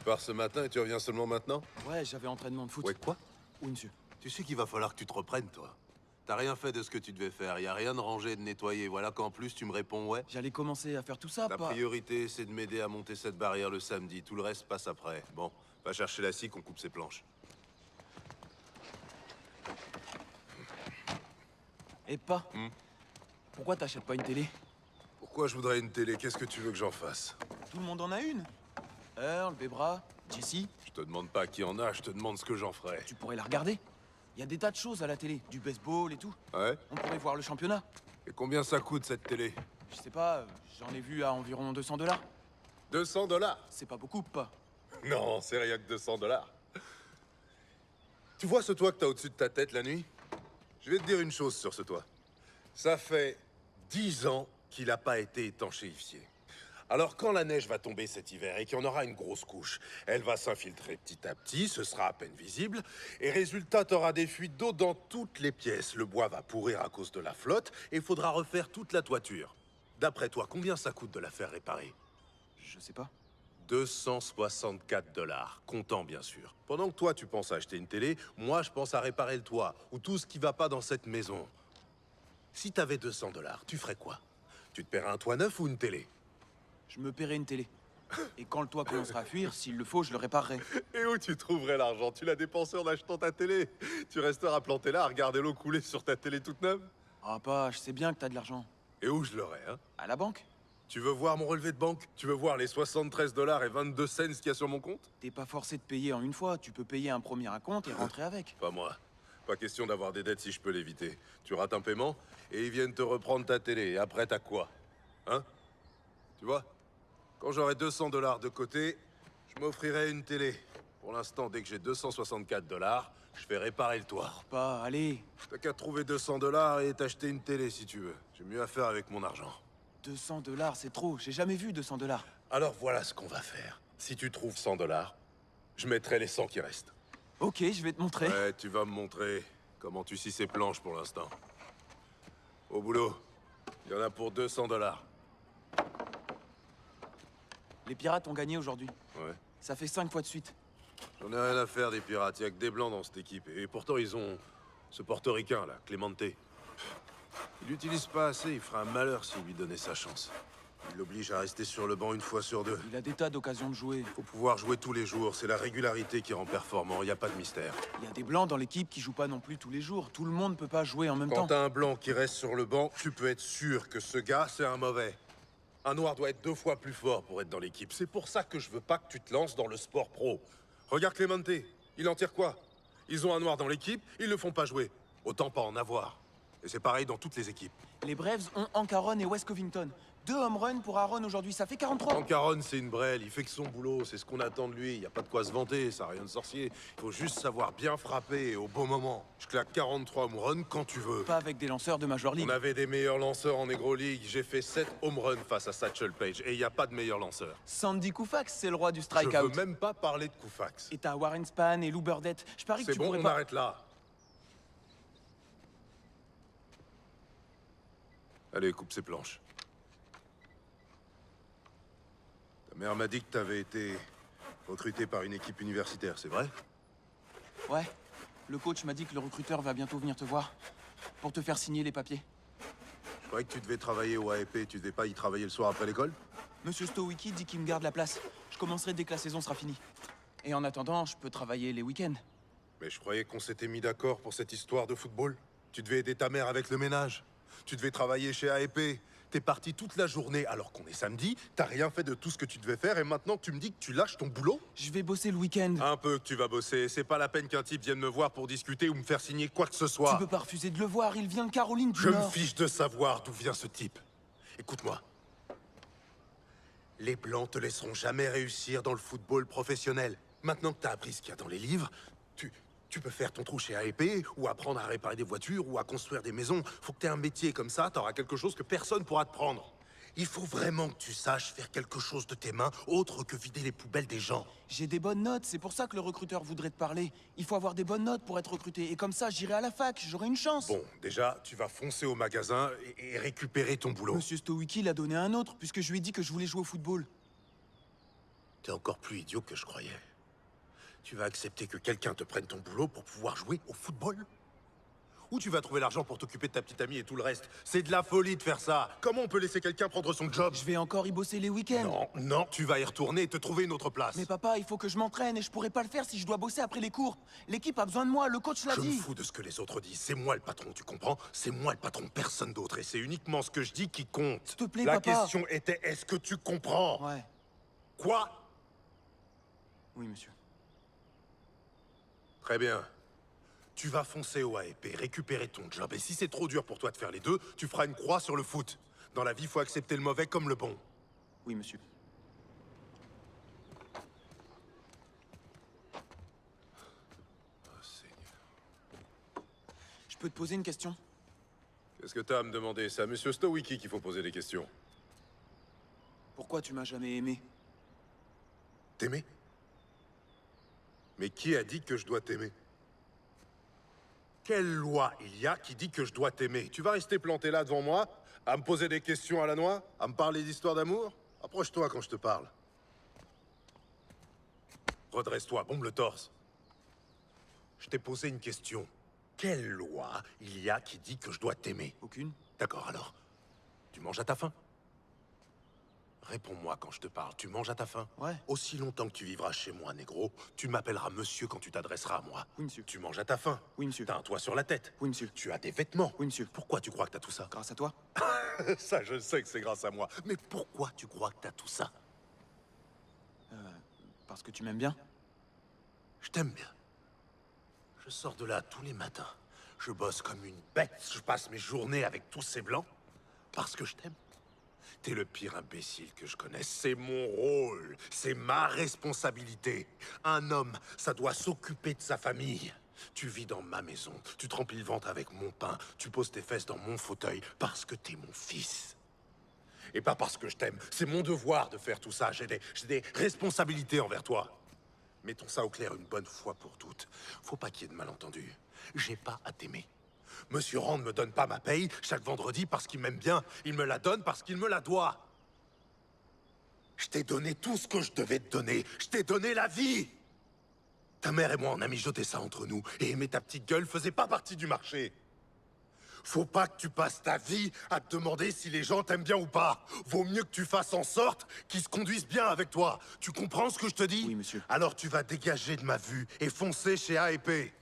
pars ce matin et tu reviens seulement maintenant? Ouais, j'avais entraînement de foot. Ouais, quoi? Oui, monsieur. Tu sais qu'il va falloir que tu te reprennes, toi. T'as rien fait de ce que tu devais faire, y a rien de rangé et de nettoyer. Voilà qu'en plus tu me réponds ouais. J'allais commencer à faire tout ça, Ta pas... priorité, c'est de m'aider à monter cette barrière le samedi. Tout le reste passe après. Bon, va chercher la scie qu'on coupe ses planches. Et pas Pourquoi t'achètes pas une télé? Pourquoi je voudrais une télé? Qu'est-ce que tu veux que j'en fasse? Tout le monde en a une. Earl, Bebra, Jesse, Je te demande pas qui en a, je te demande ce que j'en ferai. tu pourrais la regarder. Il y a des tas de choses à la télé, du baseball et tout. Ouais? On pourrait voir le championnat. Et combien ça coûte cette télé? Je sais pas, j'en ai vu à environ 200 $. 200 $? C'est pas beaucoup, pas. Non, c'est rien que 200 $. Tu vois ce toit que t'as au-dessus de ta tête la nuit? Je vais te dire une chose sur ce toit. Ça fait 10 ans qu'il n'a pas été étanchéifié. Alors quand la neige va tomber cet hiver et qu'il y en aura une grosse couche, elle va s'infiltrer petit à petit, ce sera à peine visible, et résultat, t'auras des fuites d'eau dans toutes les pièces. Le bois va pourrir à cause de la flotte, et il faudra refaire toute la toiture. D'après toi, combien ça coûte de la faire réparer? Je sais pas. 264 $, comptant bien sûr. Pendant que toi tu penses à acheter une télé, moi je pense à réparer le toit, ou tout ce qui va pas dans cette maison. Si t'avais 200 $, tu ferais quoi? Tu te paierais un toit neuf ou une télé? Je me paierai une télé. Et quand le toit commencera à fuir, s'il le faut, je le réparerai. Et où tu trouverais l'argent? Tu l'as dépensé en achetant ta télé. Tu resteras planté là à regarder l'eau couler sur ta télé toute neuve? Ah pas, je sais bien que t'as de l'argent. Et où je l'aurais, hein? À la banque? Tu veux voir mon relevé de banque? Tu veux voir les 73 $ et 22 cents qu'il y a sur mon compte? T'es pas forcé de payer en une fois, tu peux payer un premier acompte et rentrer avec. Pas moi. Pas question d'avoir des dettes si je peux l'éviter. Tu rates un paiement, et ils viennent te reprendre ta télé. Et après, t'as quoi? Hein? Tu vois? Quand j'aurai 200 $ de côté, je m'offrirai une télé. Pour l'instant, dès que j'ai 264 $, je fais réparer le toit. Pas, allez. T'as qu'à trouver 200 $ et t'acheter une télé si tu veux. J'ai mieux à faire avec mon argent. 200 $, c'est trop. J'ai jamais vu 200 $. Alors voilà ce qu'on va faire. Si tu trouves 100 $, je mettrai les 100 qui restent. Ok, je vais te montrer. Ouais, tu vas me montrer comment tu scies ces planches pour l'instant. Au boulot. Il y en a pour 200 $. Les pirates ont gagné aujourd'hui. Ouais. Ça fait 5 fois de suite. J'en ai rien à faire des pirates. Il y a que des blancs dans cette équipe. Et pourtant, ils ont ce portoricain, là, Clemente. Il l'utilise pas assez. Il ferait un malheur s'il lui donnait sa chance. Il l'oblige à rester sur le banc une fois sur deux. Il a des tas d'occasions de jouer. Faut pouvoir jouer tous les jours. C'est la régularité qui rend performant. Il n'y a pas de mystère. Il y a des blancs dans l'équipe qui jouent pas non plus tous les jours. Tout le monde peut pas jouer en même Quand temps. t'as un blanc qui reste sur le banc, tu peux être sûr que ce gars, c'est un mauvais. Un noir doit être 2 fois plus fort pour être dans l'équipe. C'est pour ça que je veux pas que tu te lances dans le sport pro. Regarde Clemente. Il en tire quoi? Ils ont un noir dans l'équipe, ils le font pas jouer. Autant pas en avoir. Et c'est pareil dans toutes les équipes. Les Braves ont Ancaron et West Covington. 2 home runs pour Aaron aujourd'hui, ça fait 43. Ancaron, c'est une brêle, il fait que son boulot, c'est ce qu'on attend de lui. Y a pas de quoi se vanter, ça a rien de sorcier. Il faut juste savoir bien frapper et au bon moment. Je claque 43 home runs quand tu veux. Pas avec des lanceurs de Major League. On avait des meilleurs lanceurs en Negro League. J'ai fait 7 home runs face à Satchel Paige et y a pas de meilleur lanceur. Sandy Koufax, c'est le roi du Je strikeout. veux même pas parler de Koufax. Et t'as Warren Spahn et Lou Burdette. Je parie que C'est tu bon, pourrais on pas... arrête là. Allez, coupe ces planches. Ta mère m'a dit que t'avais été recruté par une équipe universitaire, c'est vrai? Ouais. Le coach m'a dit que le recruteur va bientôt venir te voir. Pour te faire signer les papiers. Je croyais que tu devais travailler au AEP, tu devais pas y travailler le soir après l'école? Monsieur Stowicki dit qu'il me garde la place. Je commencerai dès que la saison sera finie. Et en attendant, je peux travailler les week-ends. Mais je croyais qu'on s'était mis d'accord pour cette histoire de football. Tu devais aider ta mère avec le ménage. Tu devais travailler chez AEP. T'es parti toute la journée alors qu'on est samedi, t'as rien fait de tout ce que tu devais faire et maintenant tu me dis que tu lâches ton boulot? Je vais bosser le week-end. Un peu que tu vas bosser, c'est pas la peine qu'un type vienne me voir pour discuter ou me faire signer quoi que ce soit. Tu peux pas refuser de le voir, il vient de Caroline du Je me Nord. fiche de savoir d'où vient ce type. Écoute-moi. Les Blancs te laisseront jamais réussir dans le football professionnel. Maintenant que t'as appris ce qu'il y a dans les livres, tu peux faire ton trou chez AEP, ou apprendre à réparer des voitures, ou à construire des maisons. Faut que t'aies un métier comme ça, t'auras quelque chose que personne pourra te prendre. Il faut vraiment que tu saches faire quelque chose de tes mains, autre que vider les poubelles des gens. J'ai des bonnes notes, c'est pour ça que le recruteur voudrait te parler. Il faut avoir des bonnes notes pour être recruté, et comme ça, j'irai à la fac, j'aurai une chance. Bon, déjà, tu vas foncer au magasin et récupérer ton boulot. Monsieur Stowicki l'a donné à un autre, puisque je lui ai dit que je voulais jouer au football. T'es encore plus idiot que je croyais. Tu vas accepter que quelqu'un te prenne ton boulot pour pouvoir jouer au football? Où tu vas trouver l'argent pour t'occuper de ta petite amie et tout le reste? C'est de la folie de faire ça. Comment on peut laisser quelqu'un prendre son job? Je vais encore y bosser les week-ends. Non, non, tu vas y retourner et te trouver une autre place. Mais papa, il faut que je m'entraîne et je pourrais pas le faire si je dois bosser après les cours. L'équipe a besoin de moi, le coach l'a Je me dit. fous de ce que les autres disent. C'est moi le patron, tu comprends? C'est moi le patron, personne d'autre. Et c'est uniquement ce que je dis qui compte. S'il te plaît, La papa. question était, est-ce que tu comprends? Ouais. Quoi? Oui, monsieur. Très bien. Tu vas foncer au AEP, récupérer ton job. Et si c'est trop dur pour toi de faire les deux, tu feras une croix sur le foot. Dans la vie, il faut accepter le mauvais comme le bon. Oui, monsieur. Oh, Seigneur. Je peux te poser une question? Qu'est-ce que t'as à me demander? C'est à Monsieur Stowicki qu'il faut poser des questions. Pourquoi tu m'as jamais aimé? T'aimer? Mais qui a dit que je dois t'aimer? Quelle loi il y a qui dit que je dois t'aimer? Tu vas rester planté là devant moi, à me poser des questions à la noix, à me parler d'histoires d'amour? Approche-toi quand je te parle. Redresse-toi, bombe le torse. Je t'ai posé une question. Quelle loi il y a qui dit que je dois t'aimer? Aucune. D'accord, alors. Tu manges à ta faim? Réponds-moi quand je te parle. Tu manges à ta faim? Ouais. Aussi longtemps que tu vivras chez moi, négro, tu m'appelleras monsieur quand tu t'adresseras à moi. Oui, monsieur. Tu manges à ta faim? Oui, monsieur. T'as un toit sur la tête? Oui, monsieur. Tu as des vêtements? Oui, monsieur. Pourquoi tu crois que t'as tout ça? Grâce à toi? Ça, je sais que c'est grâce à moi. Mais pourquoi tu crois que t'as tout ça? Parce que tu m'aimes bien? Je t'aime bien. Je sors de là tous les matins. Je bosse comme une bête. Je passe mes journées avec tous ces blancs. Parce que je t'aime. T'es le pire imbécile que je connaisse. C'est mon rôle. C'est ma responsabilité. Un homme, ça doit s'occuper de sa famille. Tu vis dans ma maison. Tu te remplis le ventre avec mon pain. Tu poses tes fesses dans mon fauteuil parce que t'es mon fils. Et pas parce que je t'aime. C'est mon devoir de faire tout ça. J'ai des responsabilités envers toi. Mettons ça au clair une bonne fois pour toutes. Faut pas qu'il y ait de malentendus. J'ai pas à t'aimer. Monsieur Rand ne me donne pas ma paye chaque vendredi parce qu'il m'aime bien. Il me la donne parce qu'il me la doit. Je t'ai donné tout ce que je devais te donner. Je t'ai donné la vie. Ta mère et moi, on a mijoté ça entre nous. Et aimer ta petite gueule faisait pas partie du marché. Faut pas que tu passes ta vie à te demander si les gens t'aiment bien ou pas. Vaut mieux que tu fasses en sorte qu'ils se conduisent bien avec toi. Tu comprends ce que je te dis? Oui, monsieur. Alors tu vas dégager de ma vue et foncer chez AEP.